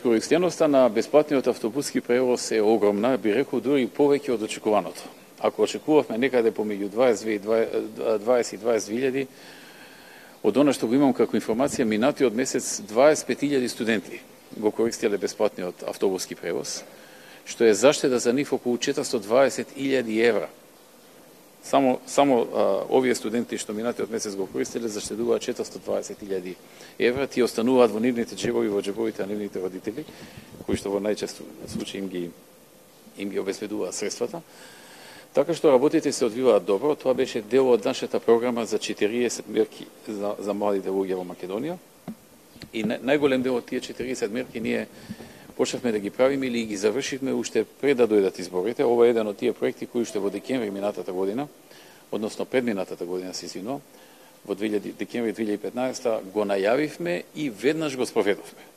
Користеноста на бесплатниот автобуски превоз е огромна, би рекол дури повеќе од очекуваното. Ако очекувавме некаде помеѓу 20 и 22.000, од она што го имам како информација, минатиот месец 25.000 студенти го користеле бесплатниот автобуски превоз, што е заштеда за нив околу 420.000 евра. Само овие студенти што минатиот месец го користеле заштедуваат 420.000 евра, тие остануваат во нивните джебови, во джебовите на нивните родители, кои што во најчесто случаи им ги обезбедуваат средствата. Така што работите се одвиваат добро. Тоа беше дел од нашата програма за 40 мерки за младите луѓе во Македонија. И најголем дел од тие 40 мерки ние почнавме да ги правиме или ги завршивме уште пред да дојдат изборите. Ова е еден од тие проекти кои што во декември минатата година, односно предминатата година се извинувам, во декември 2015 го најавивме и веднаш го спроведовме.